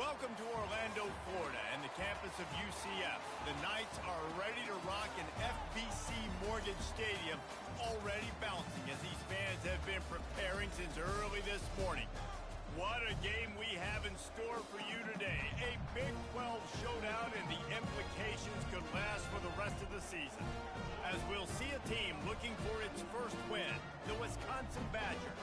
Welcome to Orlando, Florida, and the campus of UCF. The Knights are ready to rock an FBC Mortgage Stadium, already bouncing as these fans have been preparing since early this morning. What a game we have in store for you today. A Big 12 showdown, and the implications could last for the rest of the season. As we'll see a team looking for its first win, the Wisconsin Badgers,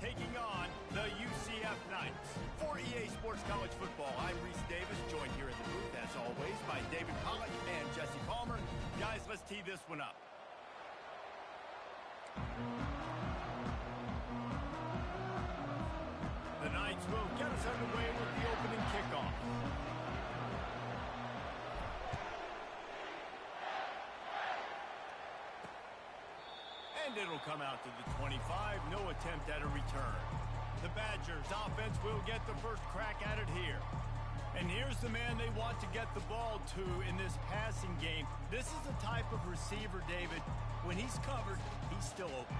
taking on the UCF Knights. For EA Sports College Football, I'm Reese Davis, joined here in the booth, as always, by David Pollack and Jesse Palmer. Guys, let's tee this one up. The Knights will get us underway with the opening kickoff. And it'll come out to the 25. No attempt at a return. The Badgers offense will get the first crack at it here. And here's the man they want to get the ball to in this passing game. This is the type of receiver, David, when he's covered, he's still open.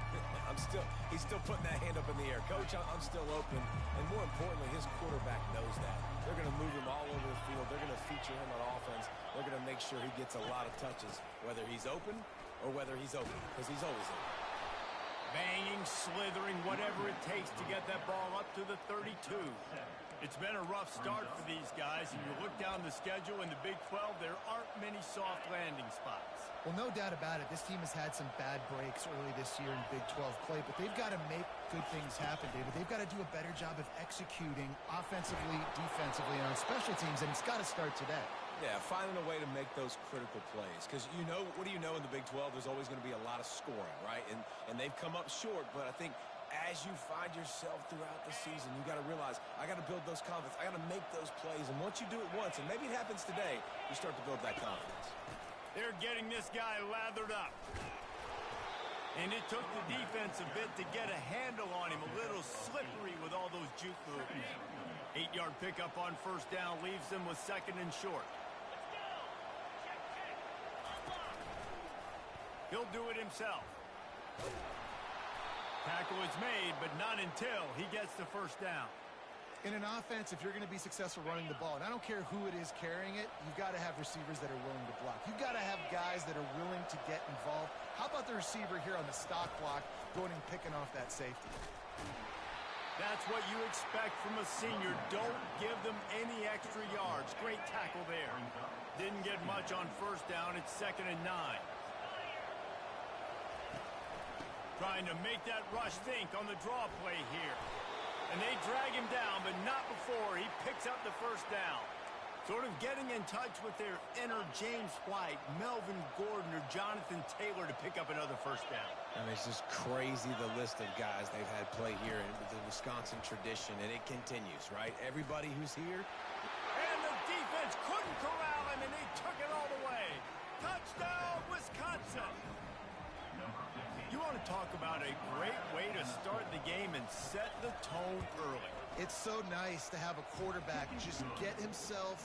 He's still putting that hand up in the air. Coach, I'm still open. And more importantly, his quarterback knows that. They're going to move him all over the field. They're going to feature him on offense. They're going to make sure he gets a lot of touches, whether he's open or whether he's open, because he's always open. Banging, slithering, whatever it takes to get that ball up to the 32. It's been a rough start for these guys, and you look down the schedule in the Big 12, there aren't many soft landing spots. Well, no doubt about it. This team has had some bad breaks early this year in Big 12 play, but they've got to make good things happen, David. They've got to do a better job of executing offensively, defensively, and on special teams, and it's got to start today. Yeah, finding a way to make those critical plays. Because, you know, what do you know in the Big 12? There's always going to be a lot of scoring, right? And they've come up short, but I think as you find yourself throughout the season, you got to realize, I got to build those confidence. I got to make those plays. And once you do it once, and maybe it happens today, you start to build that confidence. They're getting this guy lathered up. And it took the defense a bit to get a handle on him. A little slippery with all those juke moves. 8-yard pickup on first down leaves them with second and short. He'll do it himself. Tackle is made, but not until he gets the first down. In an offense, if you're going to be successful running the ball, and I don't care who it is carrying it, you've got to have receivers that are willing to block. You've got to have guys that are willing to get involved. How about the receiver here on the stock block going and picking off that safety? That's what you expect from a senior. Don't give them any extra yards. Great tackle there. Didn't get much on first down. It's 2nd and 9. Trying to make that rush think on the draw play here. And they drag him down, but not before he picks up the first down. Sort of getting in touch with their inner James White, Melvin Gordon, or Jonathan Taylor to pick up another first down. I mean, it's just crazy the list of guys they've had play here in the Wisconsin tradition, and it continues, right? Everybody who's here. And the defense couldn't corral him, and they took it all the way. Touchdown, Wisconsin! You want to talk about a great way to start the game and set the tone early. It's so nice to have a quarterback just get himself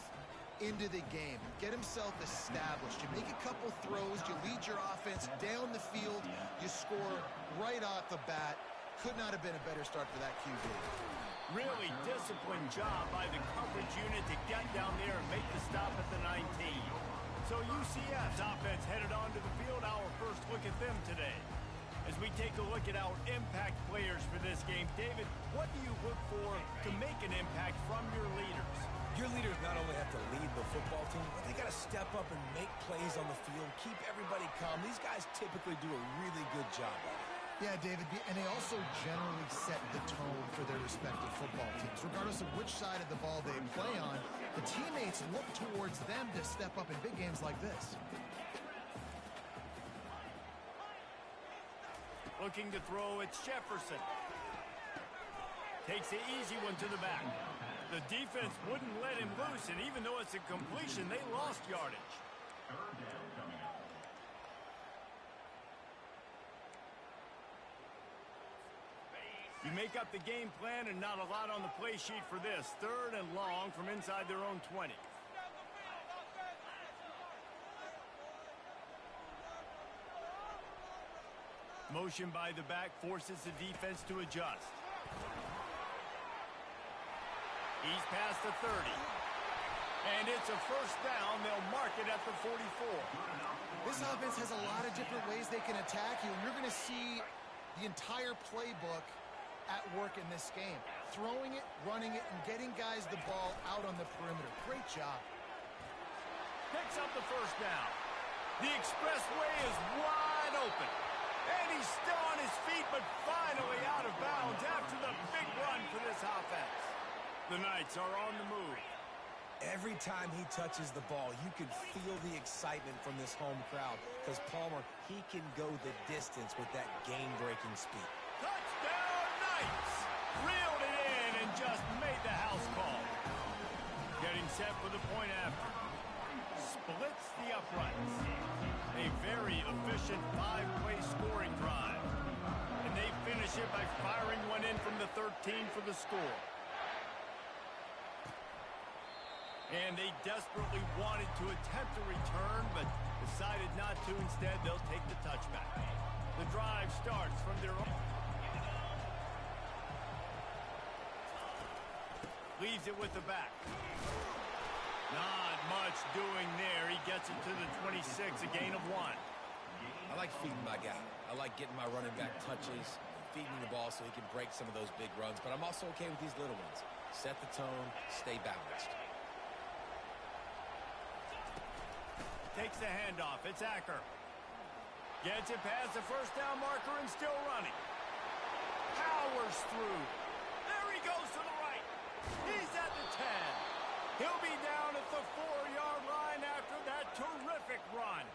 into the game, get himself established. You make a couple throws, you lead your offense down the field, you score right off the bat. Could not have been a better start for that QB. Really disciplined job by the coverage unit to get down there and make the stop at the 19. So UCF's offense headed onto the field. Our first look at them today. As we take a look at our impact players for this game, David, what do you look for to make an impact from your leaders? Your leaders not only have to lead the football team, but they got to step up and make plays on the field, keep everybody calm. These guys typically do a really good job of it. Yeah, David, and they also generally set the tone for their respective football teams. Regardless of which side of the ball they play on, the teammates look towards them to step up in big games like this. Looking to throw, it's Jefferson. Takes the easy one to the back. The defense wouldn't let him loose, and even though it's a completion, they lost yardage. You make up the game plan, and not a lot on the play sheet for this. 3rd and long from inside their own 20. Motion by the back forces the defense to adjust. He's past the 30. And it's a first down. They'll mark it at the 44. This offense has a lot of different ways they can attack you, and you're going to see the entire playbook at work in this game. Throwing it, running it, and getting guys the ball out on the perimeter. Great job. Picks up the first down. The expressway is wide open. And he's still on his feet, but finally out of bounds after the big run for this offense. The Knights are on the move. Every time he touches the ball, you can feel the excitement from this home crowd because Palmer, he can go the distance with that game-breaking speed. Touchdown Knights! Reeled it in and just made the house call. Getting set for the point after. Splits the uprights. A very efficient 5-play scoring drive. And they finish it by firing one in from the 13 for the score. And they desperately wanted to attempt a return, but decided not to. Instead, they'll take the touchback. The drive starts from their own. Leaves it with the back. Not much doing there. He gets it to the 26, a gain of 1. I like feeding my guy. I like getting my running back touches, feeding the ball so he can break some of those big runs, but I'm also okay with these little ones. Set the tone, stay balanced. Takes the handoff. It's Acker. Gets it past the first down marker and still running. Powers through. There he goes to the right. He's at the 10. He'll be down at the 4-yard line after that terrific run.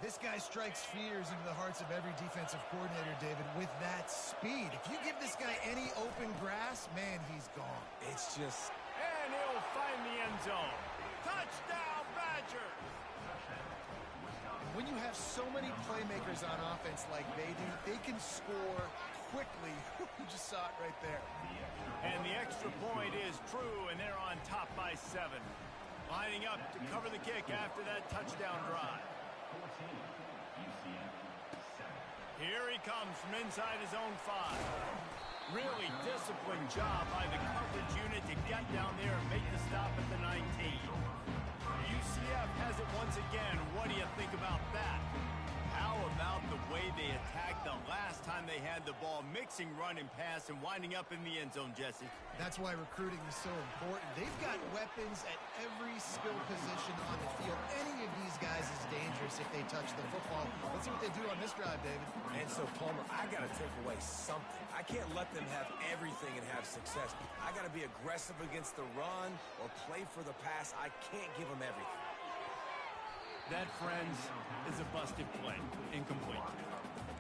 This guy strikes fears into the hearts of every defensive coordinator, David, with that speed. If you give this guy any open grass, man, he's gone. It's just... And he'll find the end zone. Touchdown, Badgers! When you have so many playmakers on offense like they do, they can score quickly. You just saw it right there. And the extra point is true, and they're on top by 7. Lining up to cover the kick after that touchdown drive. Here he comes from inside his own 5. Really disciplined job by the coverage unit to get down there and make the stop at the 19. UCF has it once again. What do you think about that? How about the way they attacked the last time they had the ball, mixing run and pass and winding up in the end zone, Jesse? That's why recruiting is so important. They've got weapons at every skill position on the field. Any of these guys is dangerous if they touch the football. Let's see what they do on this drive, David. And so, Palmer, I got to take away something. I can't let them have everything and have success. I got to be aggressive against the run or play for the pass. I can't give them everything. That, friends, is a busted play. Incomplete.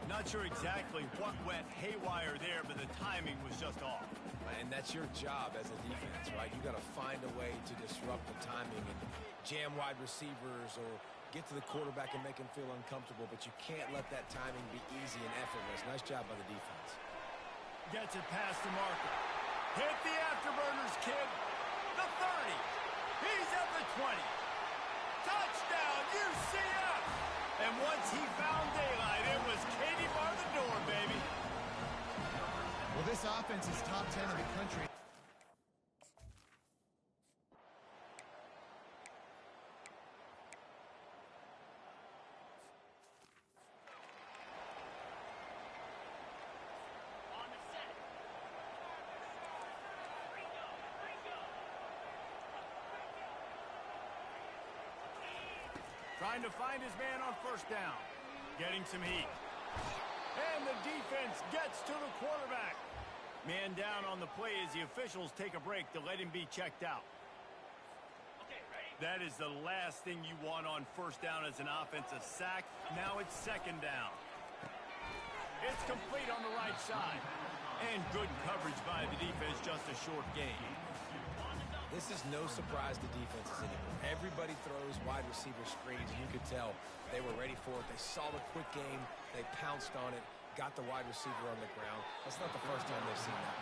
Not sure exactly what went haywire there, but the timing was just off. And that's your job as a defense, right? You got to find a way to disrupt the timing and jam wide receivers or get to the quarterback and make him feel uncomfortable, but you can't let that timing be easy and effortless. Nice job by the defense. Gets it past the marker. Hit the afterburners, kid. The 30. He's at the 20. Touchdown, UCF! And once he found daylight, it was Katie bar the door, baby. Well, this offense is top 10 in the country. Trying to find his man on first down. Getting some heat. And the defense gets to the quarterback. Man down on the play as the officials take a break to let him be checked out. That is the last thing you want on first down as an offensive sack. Now it's second down. It's complete on the right side. And good coverage by the defense, just a short gain. This is no surprise to defenses anymore. Everybody throws wide receiver screens, and you could tell they were ready for it. They saw the quick game. They pounced on it, got the wide receiver on the ground. That's not the first time they've seen that.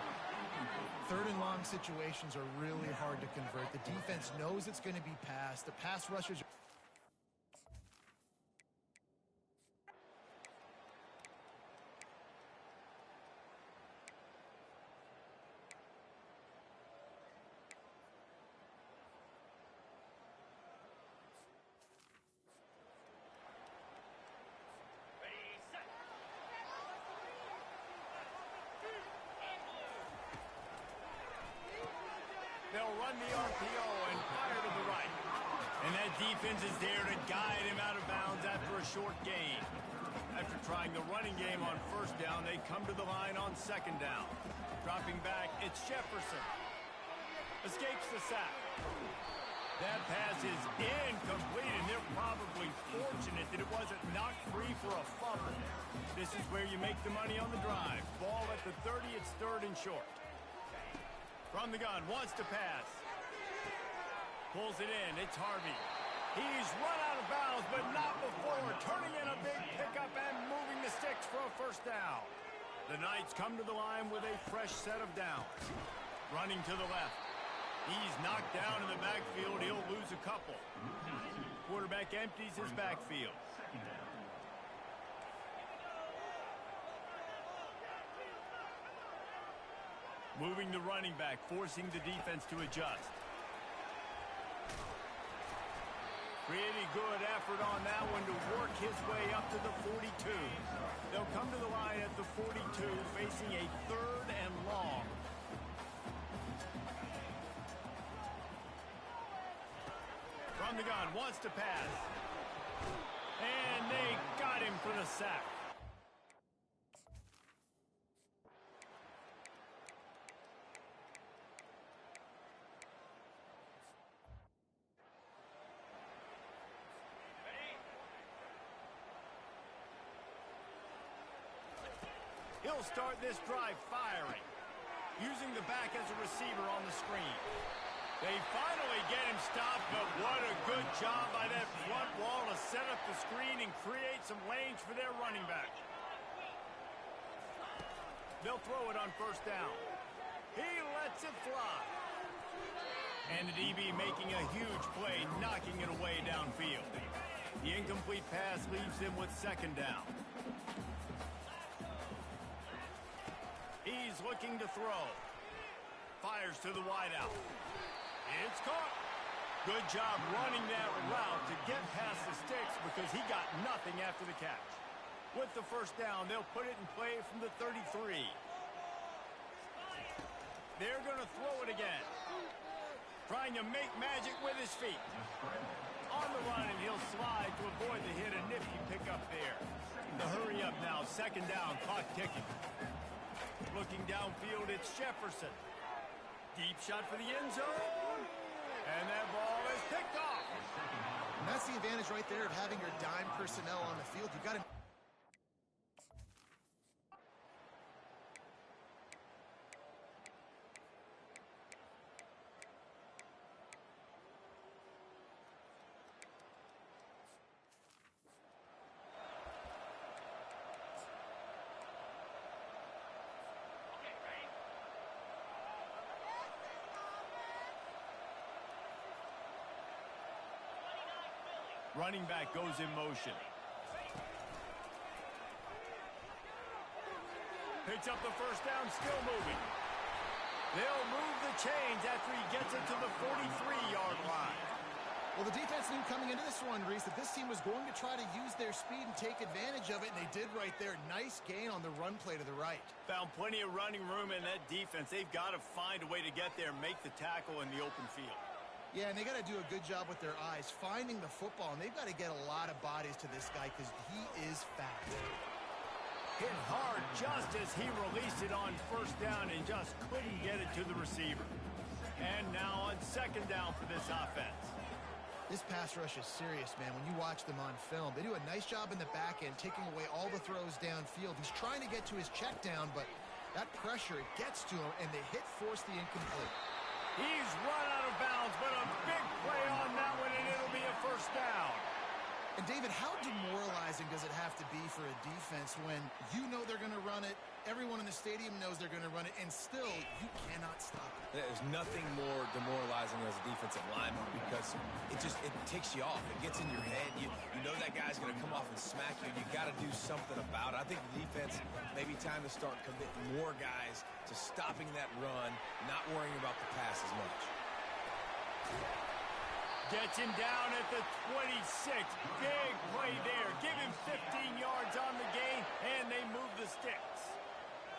Third and long situations are really hard to convert. The defense knows it's going to be passed. The pass rushers are... run the RPO and fire to the right. And that defense is there to guide him out of bounds after a short gain. After trying the running game on first down, they come to the line on second down. Dropping back, it's Jefferson. Escapes the sack. That pass is incomplete, and they're probably fortunate that it wasn't knocked free for a fumble. This is where you make the money on the drive. Ball at the 30, it's third and short. From the gun, wants to pass. Pulls it in, it's Harvey. He's run out of bounds, but not before turning in a big pickup and moving the sticks for a first down. The Knights come to the line with a fresh set of downs. Running to the left. He's knocked down in the backfield. He'll lose a couple. Quarterback empties his backfield. Moving the running back, forcing the defense to adjust. Pretty good effort on that one to work his way up to the 42. They'll come to the line at the 42, facing a third and long. From the gun, wants to pass. And they got him for the sack. He'll start this drive firing, using the back as a receiver on the screen. They finally get him stopped, but what a good job by that front wall to set up the screen and create some lanes for their running back. They'll throw it on first down. He lets it fly. And the DB making a huge play, knocking it away downfield. The incomplete pass leaves them with second down. He's looking to throw. Fires to the wideout. It's caught. Good job running that route to get past the sticks because he got nothing after the catch. With the first down, they'll put it in play from the 33. They're going to throw it again. Trying to make magic with his feet. On the run, and he'll slide to avoid the hit. A nifty pickup there. The hurry up now. Second down, clock ticking. Looking downfield, it's Jefferson. Deep shot for the end zone. And that ball is picked off. And that's the advantage right there of having your dime personnel on the field. You've got to... Running back goes in motion. Picks up the first down, still moving. They'll move the chains after he gets it to the 43-yard line. Well, the defense knew coming into this one, Reese, that this team was going to try to use their speed and take advantage of it, and they did right there. Nice gain on the run play to the right. Found plenty of running room in that defense. They've got to find a way to get there and make the tackle in the open field. Yeah, and they got to do a good job with their eyes, finding the football, and they've got to get a lot of bodies to this guy because he is fast. Hit hard just as he released it on first down and just couldn't get it to the receiver. And now on second down for this offense. This pass rush is serious, man. When you watch them on film, they do a nice job in the back end, taking away all the throws downfield. He's trying to get to his check down, but that pressure, it gets to him, and the hit forced the incomplete. He's run out of bounds, but a big play on that one, and it'll be a first down. And, David, how demoralizing does it have to be for a defense when you know they're going to run it, everyone in the stadium knows they're going to run it, and still you cannot stop it? There's nothing more demoralizing as a defensive lineman because it takes you off. It gets in your head. You know that guy's going to come off and smack you, and you got to do something about it. I think the defense, maybe time to start committing more guys to stopping that run, not worrying about the pass as much. Gets him down at the 26. Big play there. Give him 15 yards on the gain, and they move the sticks.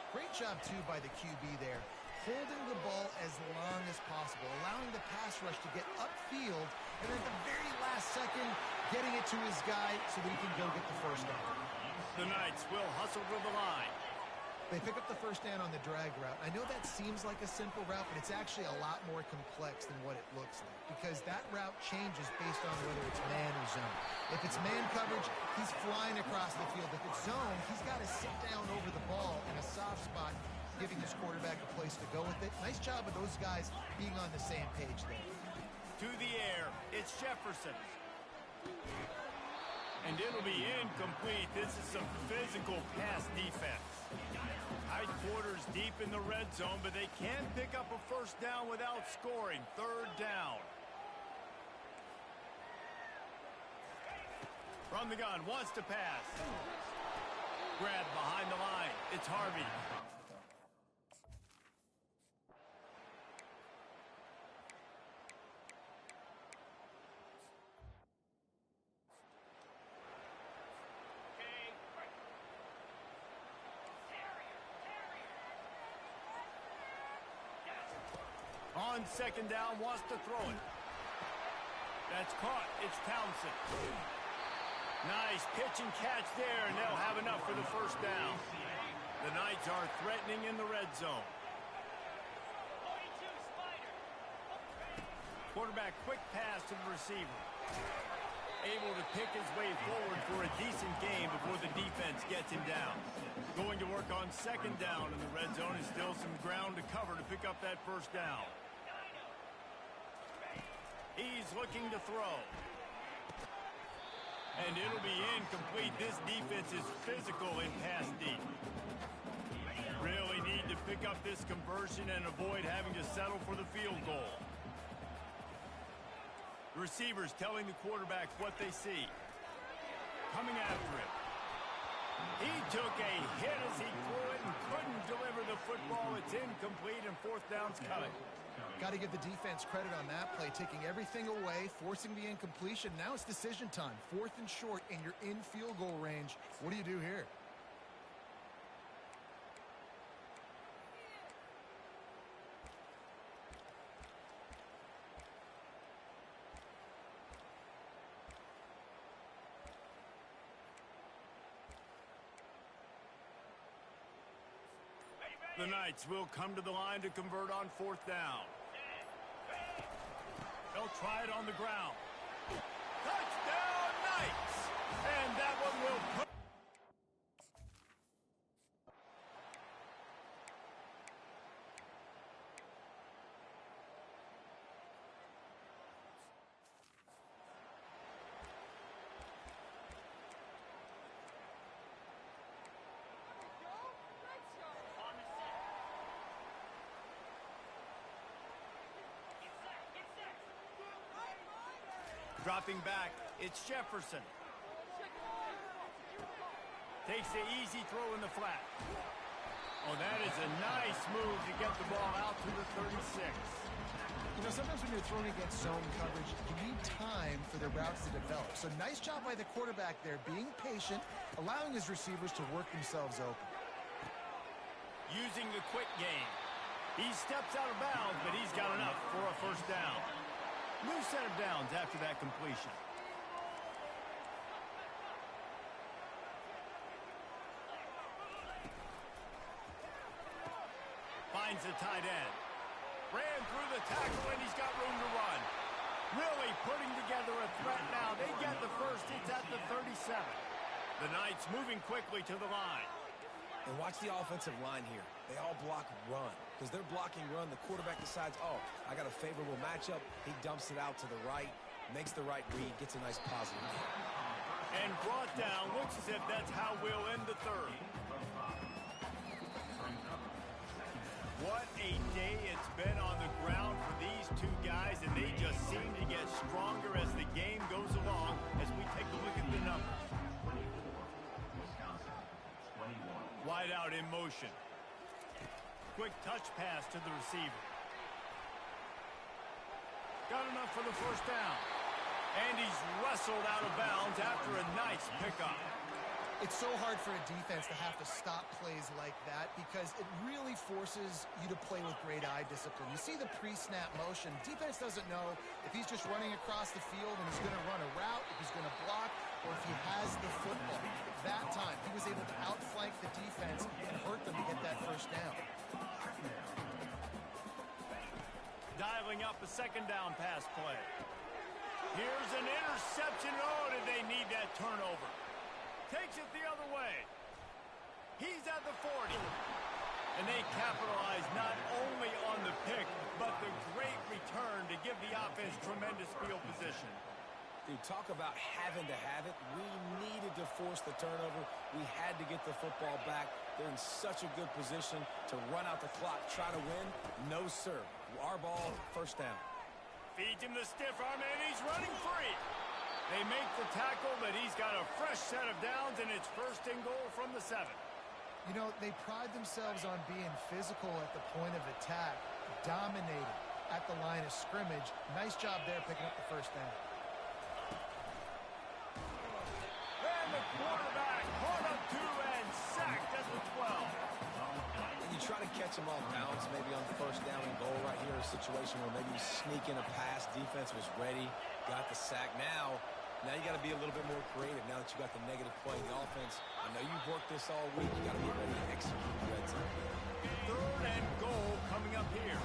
Great job, too, by the QB there. holding the ball as long as possible, allowing the pass rush to get upfield, and then at the very last second, getting it to his guy so that he can go get the first down. The Knights will hustle to the line. They pick up the first down on the drag route. I know that seems like a simple route, but it's actually a lot more complex than what it looks like because that route changes based on whether it's man or zone. If it's man coverage, he's flying across the field. If it's zone, he's got to sit down over the ball in a soft spot, giving his quarterback a place to go with it. Nice job of those guys being on the same page there. To the air, it's Jefferson. And it'll be incomplete. This is some physical pass defense. Tight quarters deep in the red zone, but they can pick up a first down without scoring. Third down. From the gun, wants to pass. Grab behind the line. It's Harvey. On second down, wants to throw it. That's caught. It's Townsend. Nice pitch and catch there, and they'll have enough for the first down. The Knights are threatening in the red zone. Quarterback quick pass to the receiver. Able to pick his way forward for a decent game before the defense gets him down. Going to work on second down in the red zone is still some ground to cover to pick up that first down. He's looking to throw. And it'll be incomplete. This defense is physical in pass deep. Really need to pick up this conversion and avoid having to settle for the field goal. Receivers telling the quarterback what they see. Coming after him. He took a hit as he threw it and couldn't deliver the football. It's incomplete and fourth down's coming. Got to give the defense credit on that play, taking everything away, forcing the incompletion. Now it's decision time. Fourth and short, and you're in field goal range. What do you do here? The Knights will come to the line to convert on fourth down. They'll try it on the ground. Touchdown, Knights! And that one will put... Dropping back, it's Jefferson. Takes the easy throw in the flat. Oh, that is a nice move to get the ball out to the 36. You know, sometimes when you're throwing against zone coverage, you need time for the routes to develop. So nice job by the quarterback there, being patient, allowing his receivers to work themselves open. Using the quick game. He steps out of bounds, but he's got enough for a first down. New set of downs after that completion. Finds the tight end. Ran through the tackle, and he's got room to run. Really putting together a threat now. They get the first. It's at the 37. The Knights moving quickly to the line. And watch the offensive line here. They all block run. Because they're blocking run, the quarterback decides, oh, I got a favorable matchup. He dumps it out to the right, makes the right read, gets a nice positive game. And brought down. Looks as if that's how we'll end the third. What a day it's been on the ground for these two guys, and they just seem to get stronger as the game goes along as we take a look at the numbers. Wide out in motion. Quick touch pass to the receiver. Got enough for the first down. And he's wrestled out of bounds after a nice pickup. It's so hard for a defense to have to stop plays like that because it really forces you to play with great eye discipline. You see the pre-snap motion. Defense doesn't know if he's just running across the field and he's going to run a route, if he's going to block, or if he has the football. That time, he was able to outflank the defense and hurt them to get that first down. Dialing up a second down pass play. Here's an interception. Oh, did they need that turnover? Takes it the other way. He's at the 40. And they capitalize not only on the pick, but the great return to give the offense tremendous field position. Dude, talk about having to have it. We needed to force the turnover. We had to get the football back. They're in such a good position to run out the clock, try to win. No, sir. Our ball, first down. Feeds him the stiff arm, and he's running free. They make the tackle, but he's got a fresh set of downs, and it's first and goal from the 7. You know, they pride themselves on being physical at the point of attack, dominating at the line of scrimmage. Nice job there picking up the first down. And the quarterback caught up 2 and sacked at the 12. And you try to catch them off balance, maybe on the first down and goal right here, a situation where maybe you sneak in a pass, defense was ready, got the sack. Now you got to be a little bit more creative now that you got the negative play in the offense. I know you've worked this all week. You got to be ready to execute the red zone. 3rd and goal coming up here.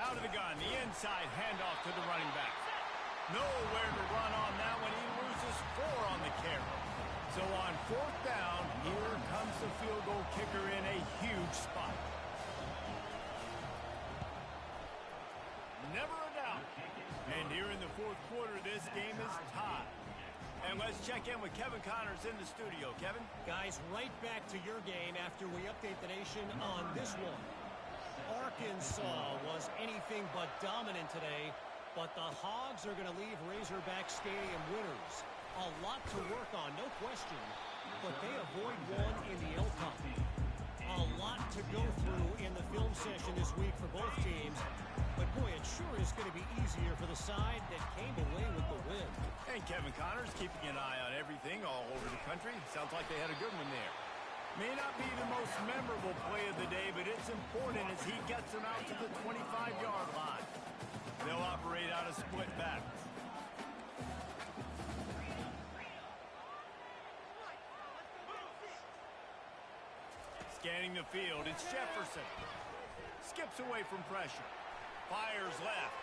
Out of the gun, the inside handoff to the running back. Nowhere to run on that one. He loses 4 on the carry. So on 4th down, here comes the field goal kicker in a huge spot. Never a doubt. And here in the 4th quarter, this game is tied. And let's check in with Kevin Connors in the studio. Kevin? Guys, right back to your game after we update the nation on this one. Arkansas was anything but dominant today, but the Hogs are going to leave Razorback Stadium winners. A lot to work on, no question, but they avoid one in the L-Cup. A lot to go through in the film session this week for both teams. But, boy, it sure is going to be easier for the side that came away with the win. And Kevin Connors keeping an eye on everything all over the country. Sounds like they had a good one there. May not be the most memorable play of the day, but it's important as he gets them out to the 25-yard line. They'll operate out of split back. Scanning the field, it's Jefferson. Skips away from pressure. Fires left.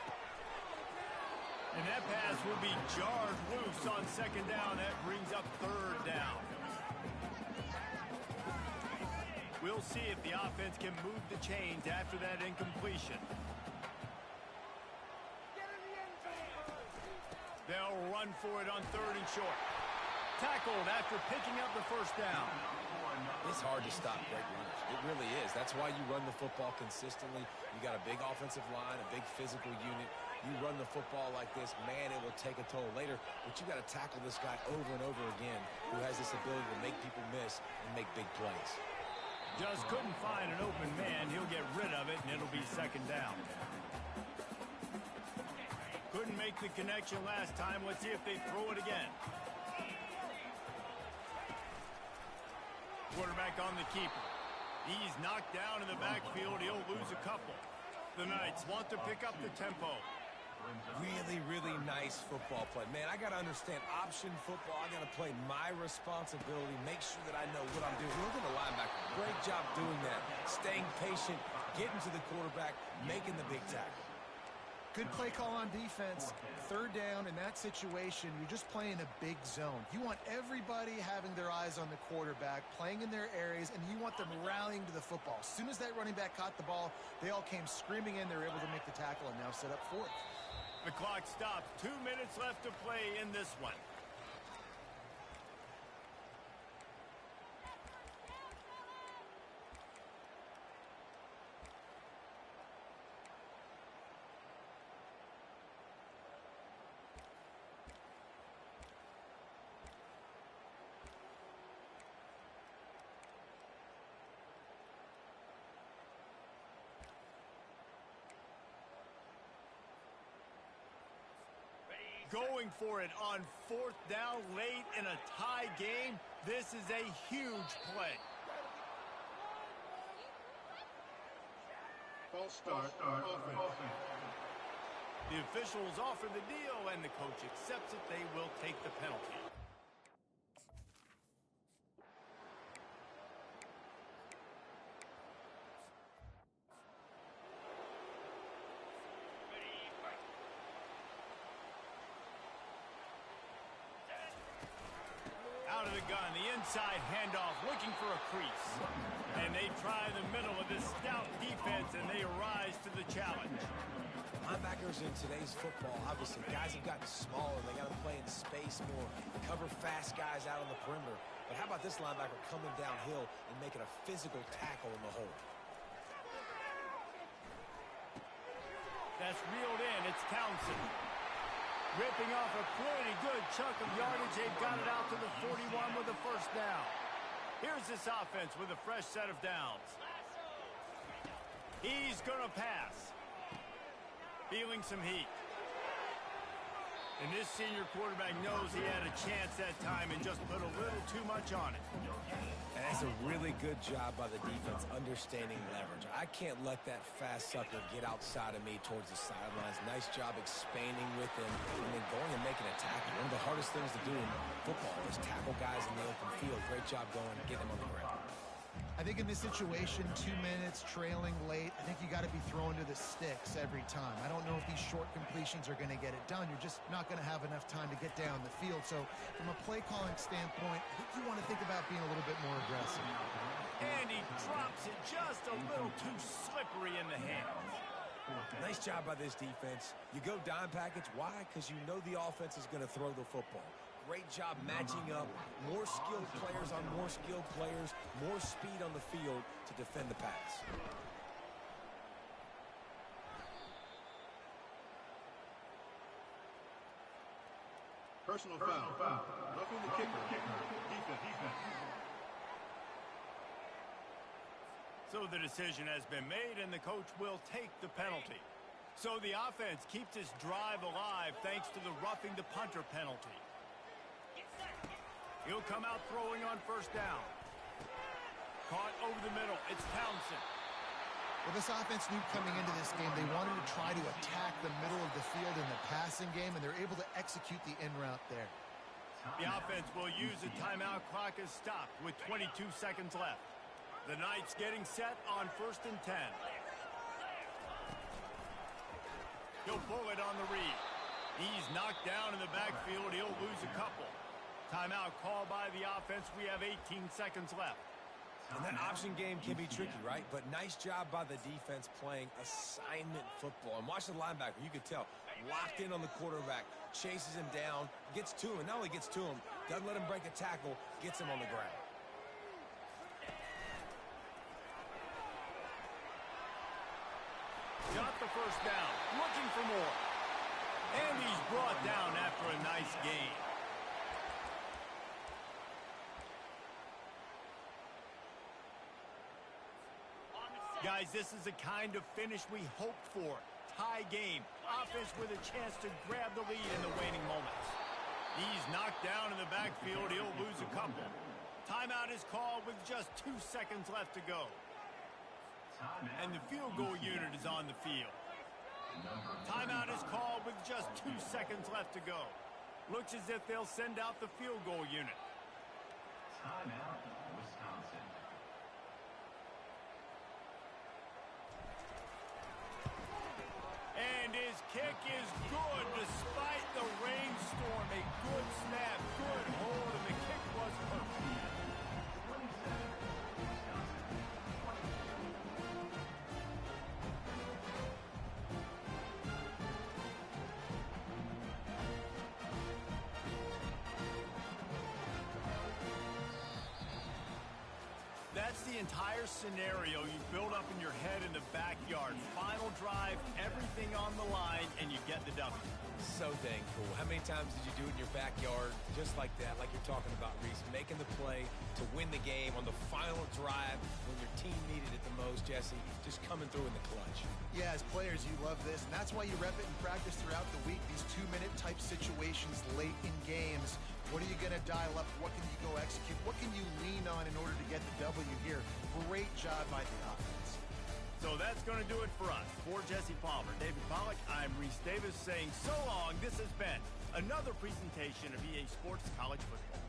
And that pass will be jarred loose on 2nd down. That brings up 3rd down. We'll see if the offense can move the chains after that incompletion. They'll run for it on 3rd and short. Tackled after picking up the first down. It's hard to stop great runners. It really is. That's why you run the football consistently. You got a big offensive line, a big physical unit. You run the football like this, man, it will take a toll later. But you got to tackle this guy over and over again who has this ability to make people miss and make big plays. Just couldn't find an open man. He'll get rid of it, and it'll be 2nd down. Couldn't make the connection last time. Let's see if they throw it again. Quarterback on the keeper. He's knocked down in the backfield. He'll lose a couple. The Knights want to pick up the tempo. Really, really nice football play. Man, I got to understand option football. I got to play my responsibility, make sure that I know what I'm doing. Look at the linebacker. Great job doing that. Staying patient, getting to the quarterback, making the big tackle. Good play call on defense. 3rd down in that situation, you're just playing a big zone. You want everybody having their eyes on the quarterback, playing in their areas, and you want them rallying to the football. As soon as that running back caught the ball, they all came screaming in. They were able to make the tackle and now set up 4th. The clock stops. 2 minutes left to play in this one. going for it on 4th down late in a tie game. This is a huge play. False start. Offense. The officials offer the deal, and the coach accepts it. They will take the penalty. Out of the gun, the inside handoff, looking for a crease. And they try the middle of this stout defense, and they rise to the challenge. Linebackers in today's football, obviously, guys have gotten smaller. They got to play in space more, cover fast guys out on the perimeter. But how about this linebacker coming downhill and making a physical tackle in the hole? That's reeled in. It's Townsend. Ripping off a pretty good chunk of yardage. They've got it out to the 41 with a first down. Here's this offense with a fresh set of downs. He's going to pass. Feeling some heat. And this senior quarterback knows he had a chance that time and just put a little too much on it. And that's a really good job by the defense understanding leverage. I can't let that fast sucker get outside of me towards the sidelines. Nice job expanding with him and then going and making a tackle. One of the hardest things to do in football is tackle guys in the open field. Great job going and getting them on the ground. I think in this situation, 2 minutes, trailing late, I think you got to be throwing to the sticks every time. I don't know if these short completions are going to get it done. You're just not going to have enough time to get down the field. So from a play calling standpoint, I think you want to think about being a little bit more aggressive. And he drops it just a little too slippery in the hands. Nice job by this defense. You go dime package. Why? Because you know the offense is going to throw the football. Great job matching up. More skilled players on more skilled players. More speed on the field to defend the pass. Personal foul. Roughing the kicker. Defense. So the decision has been made, and the coach will take the penalty. So the offense keeps this drive alive thanks to the roughing the punter penalty. He'll come out throwing on first down. Caught over the middle. It's Townsend. Well, this offense knew coming into this game they wanted to try to attack the middle of the field in the passing game, and they're able to execute the in route there. The offense will use a timeout. Clock is stopped with 22 seconds left. The Knights getting set on 1st and 10. He'll pull it on the read. He's knocked down in the backfield. He'll lose a couple. Timeout called by the offense. We have 18 seconds left. And that option game can be tricky, right? But nice job by the defense playing assignment football. And watch the linebacker. You could tell. Locked in on the quarterback. Chases him down. Gets to him. Not only gets to him, doesn't let him break a tackle. Gets him on the ground. Got the first down. Looking for more. And he's brought down after a nice gain. Guys, this is the kind of finish we hoped for. Tie game. Offense with a chance to grab the lead in the waning moments. He's knocked down in the backfield. He'll lose a couple. Timeout is called with just 2 seconds left to go. And the field goal unit is on the field. Timeout is called with just 2 seconds left to go. Looks as if they'll send out the field goal unit. Timeout, Wisconsin. And his kick is good despite the rainstorm. A good snap, good hold, and the kick was perfect. That's the entire scenario you build up in your head in the backyard. Final drive, everything on the line, and you get the W. So dang cool. How many times did you do it in your backyard just like that, like you're talking about, Reese, making the play to win the game on the final drive when your team needed it the most, Jesse, just coming through in the clutch. Yeah, as players, you love this, and that's why you rep it in practice throughout the week, these 2-minute type situations late in games. What are you going to dial up? What can you go execute? What can you lean on in order to get the W here? Great job by the offense. So that's going to do it for us. For Jesse Palmer, David Pollack, I'm Reese Davis saying so long. This has been another presentation of EA Sports College Football.